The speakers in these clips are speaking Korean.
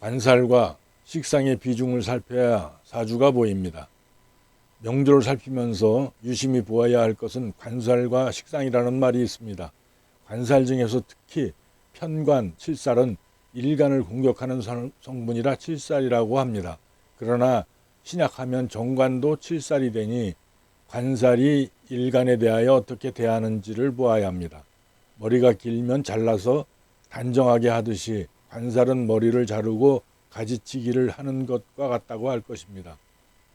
관살과 식상의 비중을 살펴야 사주가 보입니다. 명조를 살피면서 유심히 보아야 할 것은 관살과 식상이라는 말이 있습니다. 관살 중에서 특히 편관, 칠살은 일간을 공격하는 성분이라 칠살이라고 합니다. 그러나 신약하면 정관도 칠살이 되니 관살이 일간에 대하여 어떻게 대하는지를 보아야 합니다. 머리가 길면 잘라서 단정하게 하듯이 관살은 머리를 자르고 가지치기를 하는 것과 같다고 할 것입니다.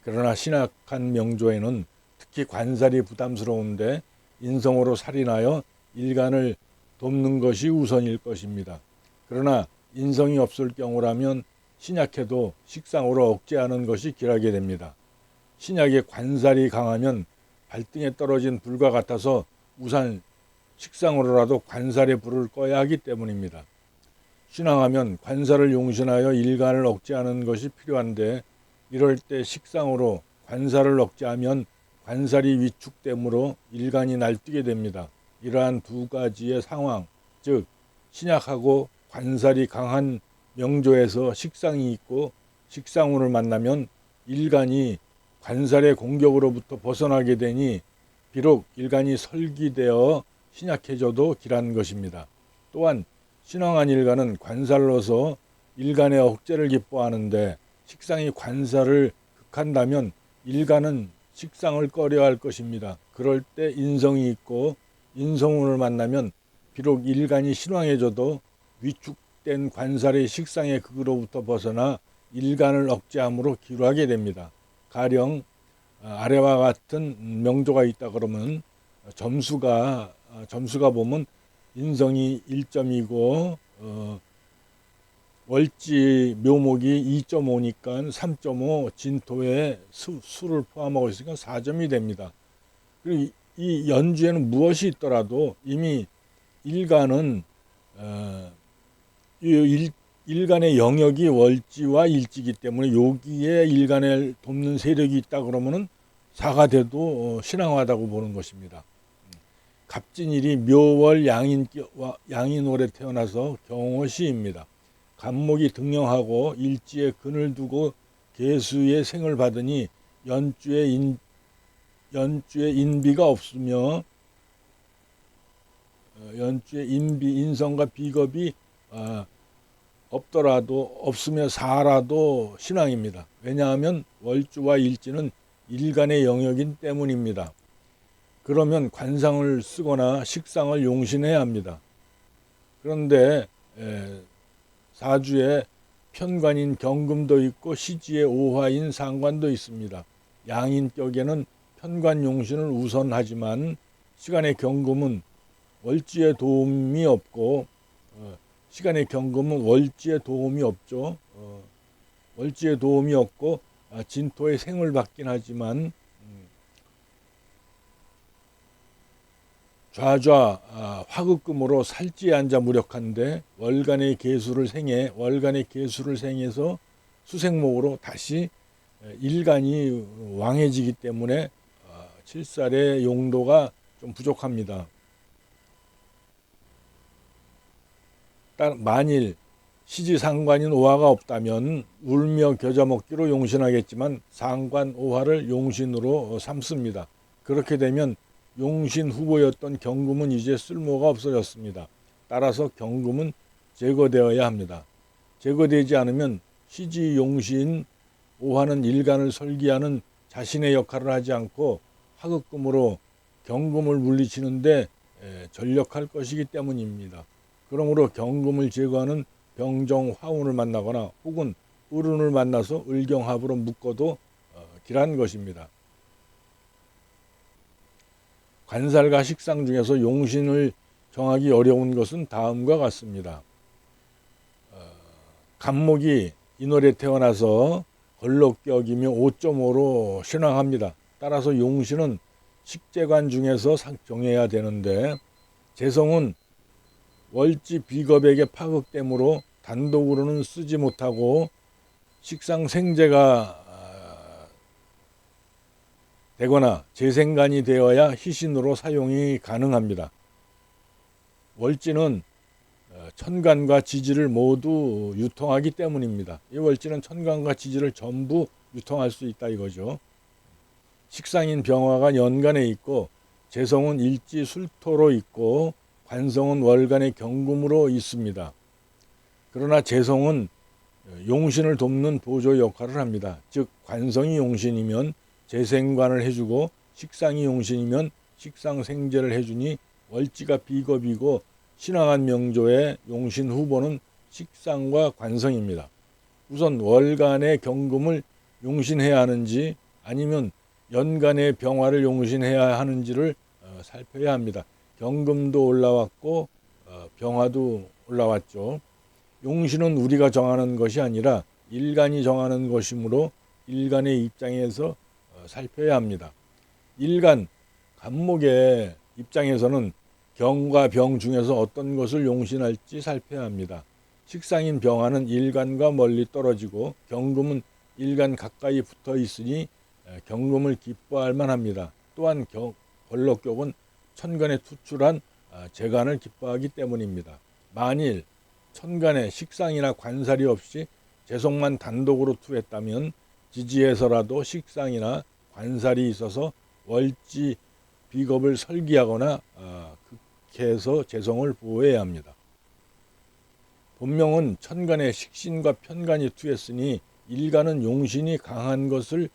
그러나 신약한 명조에는 특히 관살이 부담스러운데 인성으로 살인하여 일간을 돕는 것이 우선일 것입니다. 그러나 인성이 없을 경우라면 신약해도 식상으로 억제하는 것이 길하게 됩니다. 신약의 관살이 강하면 발등에 떨어진 불과 같아서 우선 식상으로라도 관살의 불을 꺼야 하기 때문입니다. 신앙하면 관살을 용신하여 일간을 억제하는 것이 필요한데 이럴 때 식상으로 관살을 억제하면 관살이 위축되므로 일간이 날뛰게 됩니다. 이러한 두 가지의 상황, 즉 신약하고 관살이 강한 명조에서 식상이 있고 식상운을 만나면 일간이 관살의 공격으로부터 벗어나게 되니 비록 일간이 설기되어 신약해져도 길한 것입니다. 또한 신왕한 일간은 관살로서 일간의 억제를 기뻐하는데 식상이 관살을 극한다면 일간은 식상을 꺼려할 것입니다. 그럴 때 인성이 있고 인성운을 만나면 비록 일간이 신왕해져도 위축된 관살의 식상의 극으로부터 벗어나 일간을 억제함으로 기루하게 됩니다. 가령 아래와 같은 명조가 있다 그러면 점수가 보면 인성이 1점이고 월지 묘목이 2.5니까 3.5 진토에 수를 포함하고 있으니까 4점이 됩니다. 그리고 이 연주에는 무엇이 있더라도 이미 일간은 일간의 영역이 월지와 일지이기 때문에 여기에 일간을 돕는 세력이 있다 그러면은 사가 돼도 신앙하다고 보는 것입니다. 갑진일이 묘월 양인월에 태어나서 경호시입니다. 간목이 등령하고 일지에 근을 두고 계수의 생을 받으니 연주에 인비가 없으며 연주에 인성과 비겁이 없으며 사라도 신앙입니다. 왜냐하면 월주와 일지는 일간의 영역인 때문입니다. 그러면 관상을 쓰거나 식상을 용신해야 합니다. 그런데 사주에 편관인 경금도 있고 시지에 오화인 상관도 있습니다. 양인격에는 편관 용신을 우선하지만 시간의 경금은 월지에 도움이 없고 시간의 경금은 월지에 도움이 없죠. 월지에 도움이 없고 진토의 생을 받긴 하지만 좌좌 화극금으로 살지에 앉아 무력한데 월간의 계수를 생해서 수생목으로 다시 일간이 왕해지기 때문에 칠살의 용도가 좀 부족합니다. 만일 시지상관인 오화가 없다면 울며 겨자먹기로 용신하겠지만 상관 오화를 용신으로 삼습니다. 그렇게 되면 용신 후보였던 경금은 이제 쓸모가 없어졌습니다. 따라서 경금은 제거되어야 합니다. 제거되지 않으면 시지 용신 오화는 일간을 설기하는 자신의 역할을 하지 않고 화극금으로 경금을 물리치는데 전력할 것이기 때문입니다. 그러므로 경금을 제거하는 병정 화운을 만나거나 혹은 을운을 만나서 을경합으로 묶어도 길한 것입니다. 관살과 식상 중에서 용신을 정하기 어려운 것은 다음과 같습니다. 간목이 인월에 태어나서 걸럭격이며 5.5로 신앙합니다. 따라서 용신은 식재관 중에서 정해야 되는데 재성은 월지 비겁에게 파극되므로 단독으로는 쓰지 못하고 식상 생재가 되거나 재생간이 되어야 희신으로 사용이 가능합니다. 월지는 천간과 지지를 모두 유통하기 때문입니다. 이 월지는 천간과 지지를 전부 유통할 수 있다 이거죠. 식상인 병화가 연간에 있고 재성은 일지 술토로 있고 관성은 월간의 경금으로 있습니다. 그러나 재성은 용신을 돕는 보조 역할을 합니다. 즉 관성이 용신이면 재생관을 해주고 식상이 용신이면 식상생재를 해주니 월지가 비겁이고 신앙한 명조의 용신 후보는 식상과 관성입니다. 우선 월간의 경금을 용신해야 하는지 아니면 연간의 병화를 용신해야 하는지를 살펴야 합니다. 경금도 올라왔고 병화도 올라왔죠. 용신은 우리가 정하는 것이 아니라 일간이 정하는 것이므로 일간의 입장에서 살펴야 합니다. 일간 간목의 입장에서는 경과 병 중에서 어떤 것을 용신할지 살펴야 합니다. 식상인 병화는 일간과 멀리 떨어지고 경금은 일간 가까이 붙어 있으니 경금을 기뻐할 만합니다. 또한 걸럭격은 천간에 투출한 재간을 기뻐하기 때문입니다. 만일 천간에 식상이나 관살이 없이 재성만 단독으로 투했다면 지지에서라도 식상이나 관살이 있어서 월지 비겁을 설기하거나 극해서 재성을 보호해야 합니다. 본명은 천간에 식신과 편간이 투했으니 일간은 용신이 강한 것을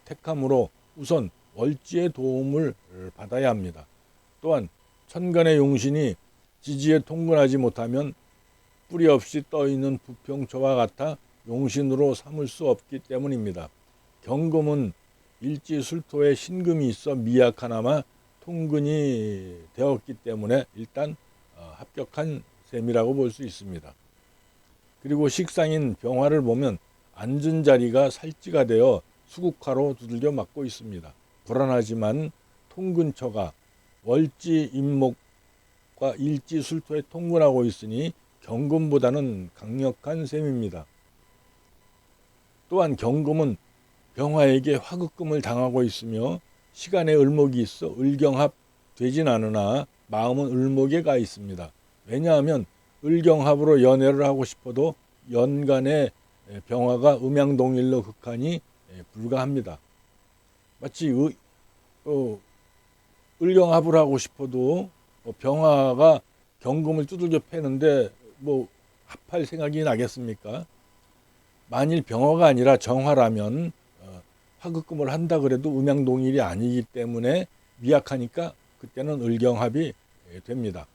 택함으로 우선 월지의 도움을 받아야 합니다. 또한 천간의 용신이 지지에 통근하지 못하면 뿌리 없이 떠있는 부평초와 같아 용신으로 삼을 수 없기 때문입니다. 경금은 일지술토에 신금이 있어 미약하나마 통근이 되었기 때문에 일단 합격한 셈이라고 볼 수 있습니다. 그리고 식상인 병화를 보면 앉은 자리가 살찌가 되어 수국화로 두들겨 맞고 있습니다. 불안하지만 통근처가 월지 임목과 일지 술토에 통근하고 있으니 경금보다는 강력한 셈입니다. 또한 경금은 병화에게 화극금을 당하고 있으며 시간에 을목이 있어 을경합 되진 않으나 마음은 을목에 가 있습니다. 왜냐하면 을경합으로 연애를 하고 싶어도 연간의 병화가 음양동일로 극하니 불가합니다. 마치 을경합을 하고 싶어도 병화가 경금을 두들겨 패는데 합할 생각이 나겠습니까? 만일 병화가 아니라 정화라면 화극금을 한다 그래도 음양동일이 아니기 때문에 미약하니까 그때는 을경합이 됩니다.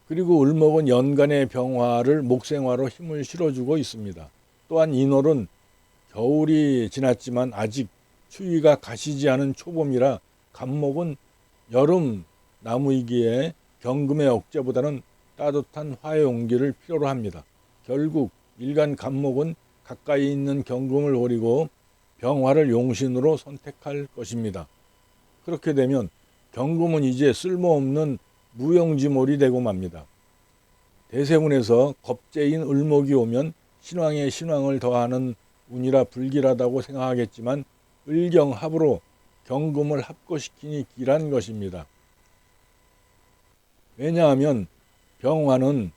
그리고 을목은 연간의 병화를 목생화로 힘을 실어주고 있습니다. 또한 인월은 겨울이 지났지만 아직 추위가 가시지 않은 초봄이라 간목은 여름 나무이기에 경금의 억제보다는 따뜻한 화의 온기를 필요로 합니다. 결국 일간 간목은 가까이 있는 경금을 버리고 병화를 용신으로 선택할 것입니다. 그렇게 되면 경금은 이제 쓸모없는 무용지몰이 되고 맙니다. 대세운에서 겁재인 을목이 오면 신왕에 신왕을 더하는 운이라 불길하다고 생각하겠지만 을경합으로 경금을 합거시키니 길한 것입니다. 왜냐하면 병화는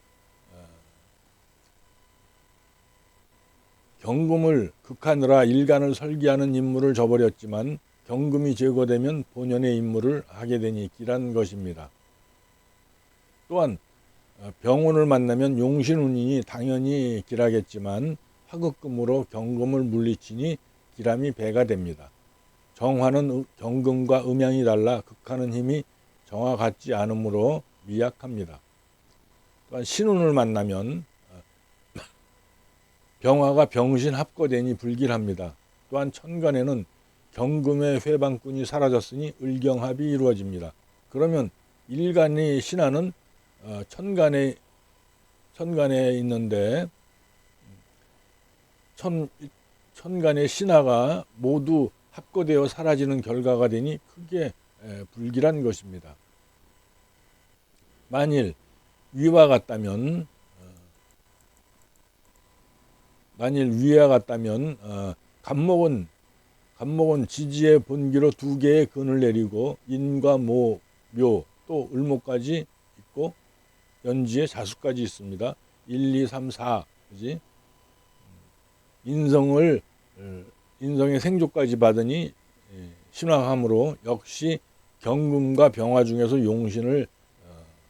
경금을 극하느라 일간을 설계하는 임무를 저버렸지만 경금이 제거되면 본연의 임무를 하게 되니 길한 것입니다. 또한 병운을 만나면 용신운이니 당연히 길하겠지만 화극금으로 경금을 물리치니 길함이 배가 됩니다. 정화는 경금과 음양이 달라 극하는 힘이 정화 같지 않으므로 미약합니다. 또한 신운을 만나면 병화가 병신 합거되니 불길합니다. 또한 천간에는 경금의 회방꾼이 사라졌으니 을경합이 이루어집니다. 그러면 일간의 신하는 천간에 있는데 천간의 신하가 모두 합거되어 사라지는 결과가 되니 크게 불길한 것입니다. 만일 위와 같다면 간목은 지지의 본기로 두 개의 근을 내리고 인과 모, 묘 또 을목까지 있고 연지에 자수까지 있습니다. 1, 2, 3, 4. 그지? 인성을 인성의 생조까지 받으니 신왕함으로 역시 경금과 병화 중에서 용신을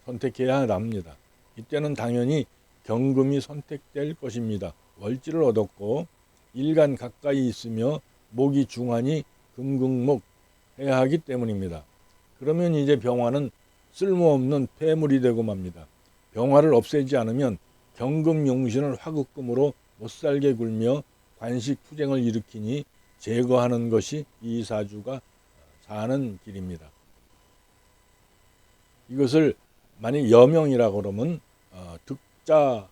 선택해야 합니다. 이때는 당연히 경금이 선택될 것입니다. 월지를 얻었고 일간 가까이 있으며 목이 중하니 금극목 해야 하기 때문입니다. 그러면 이제 병화는 쓸모없는 폐물이 되고 맙니다. 병화를 없애지 않으면 경금 용신을 화극금으로 못살게 굴며 관식투쟁을 일으키니 제거하는 것이 이 사주가 사는 길입니다. 이것을 만약 여명이라고 그러면 득자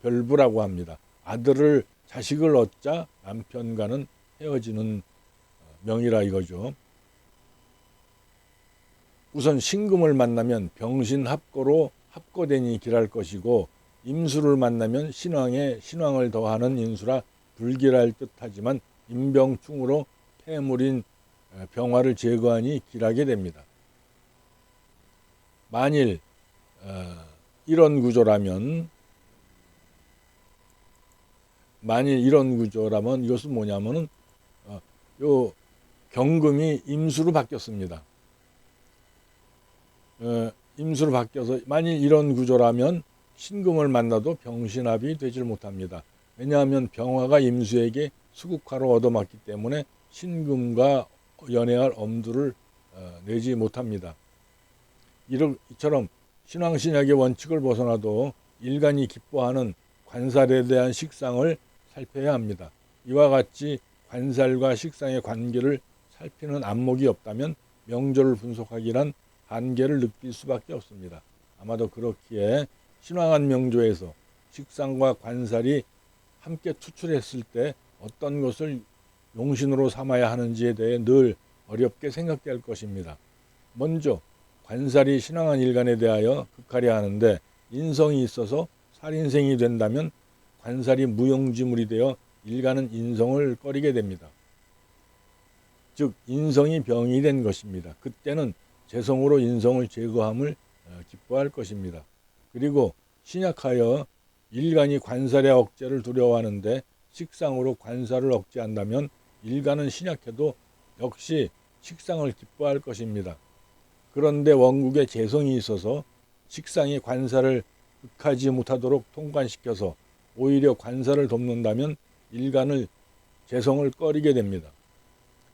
별부라고 합니다. 아들을 자식을 얻자 남편과는 헤어지는 명이라 이거죠. 우선 신금을 만나면 병신합거로 합거되니 길할 것이고 임수를 만나면 신왕을 더하는 인수라 불길할 듯하지만 임병충으로 폐물인 병화를 제거하니 길하게 됩니다. 만일 이런 구조라면 이것은 뭐냐면은 요 경금이 임수로 바뀌었습니다. 임수로 바뀌어서 만일 이런 구조라면 신금을 만나도 병신합이 되질 못합니다. 왜냐하면 병화가 임수에게 수국화로 얻어맞기 때문에 신금과 연애할 엄두를 내지 못합니다. 이처럼 신왕신약의 원칙을 벗어나도 일간이 기뻐하는 관살에 대한 식상을 살펴야 합니다. 이와 같이 관살과 식상의 관계를 살피는 안목이 없다면 명조를 분석하기란 한계를 느낄 수밖에 없습니다. 아마도 그렇기에 신왕한 명조에서 식상과 관살이 함께 투출했을 때 어떤 것을 용신으로 삼아야 하는지에 대해 늘 어렵게 생각될 것입니다. 먼저 관살이 신왕한 일간에 대하여 극하려 하는데 인성이 있어서 살인생이 된다면 관살이 무용지물이 되어 일간은 인성을 꺼리게 됩니다. 즉 인성이 병이 된 것입니다. 그때는 재성으로 인성을 제거함을 기뻐할 것입니다. 그리고 신약하여 일간이 관살의 억제를 두려워하는데 식상으로 관살을 억제한다면 일간은 신약해도 역시 식상을 기뻐할 것입니다. 그런데 원국에 재성이 있어서 식상이 관살을 극하지 못하도록 통관시켜서 오히려 관살을 돕는다면 일간을 재성을 꺼리게 됩니다.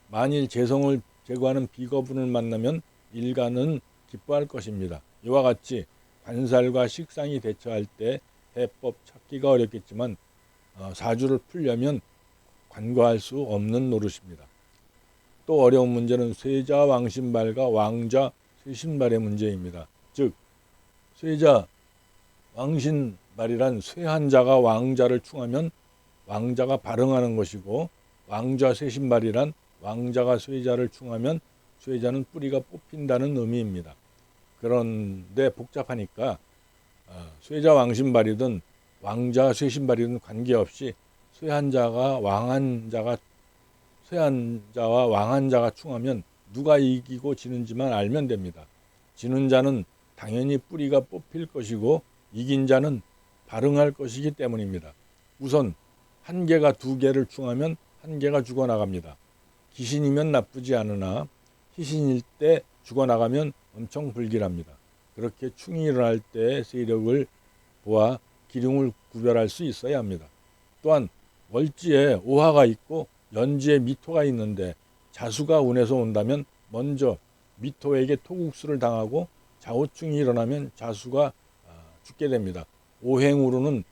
만일 재성을 제거하는 비거분을 만나면 일간은 기뻐할 것입니다. 이와 같이 관살과 식상이 대처할 때 해법 찾기가 어렵겠지만 사주를 풀려면 간과할 수 없는 노릇입니다. 또 어려운 문제는 쇠자 왕신발과 왕자 쇠신발의 문제입니다. 즉 쇠자 왕신발이란 쇠한 자가 왕자를 충하면 왕자가 발흥하는 것이고 왕자 쇠신발이란 왕자가 쇠자를 충하면 쇠자는 뿌리가 뽑힌다는 의미입니다. 그런데 복잡하니까 쇠자 왕신발이든 왕자 쇠신발이든 관계없이 쇠한 자와 왕한 자가 충하면 누가 이기고 지는지만 알면 됩니다. 지는 자는 당연히 뿌리가 뽑힐 것이고 이긴 자는 발흥할 것이기 때문입니다. 우선 한 개가 두 개를 충하면 한 개가 죽어나갑니다. 기신이면 나쁘지 않으나 희신일 때 죽어나가면 엄청 불길합니다. 그렇게 충이 일어날 때 세력을 보아 기륭을 구별할 수 있어야 합니다. 또한 월지에 오화가 있고 연지에 미토가 있는데 자수가 운에서 온다면 먼저 미토에게 토국수를 당하고 좌우충이 일어나면 자수가 죽게 됩니다. 오행으로는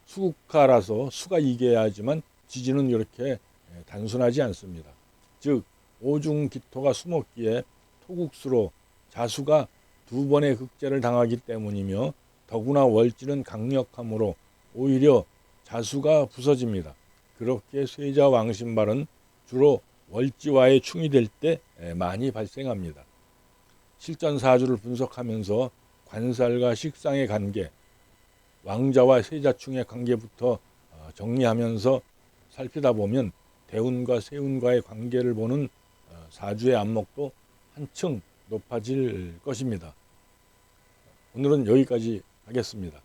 수국화라서 수가 이겨야 하지만 지지는 이렇게 단순하지 않습니다. 즉 오중기토가 숨었기에 토국수로 자수가 두 번의 극제를 당하기 때문이며 더구나 월지는 강력함으로 오히려 자수가 부서집니다. 그렇게 쇠자 왕신발은 주로 월지와의 충이 될 때 많이 발생합니다. 실전 사주를 분석하면서 관살과 식상의 관계, 왕자와 쇠자충의 관계부터 정리하면서 살피다 보면 대운과 세운과의 관계를 보는 사주의 안목도 한층 높아질 것입니다. 오늘은 여기까지 하겠습니다.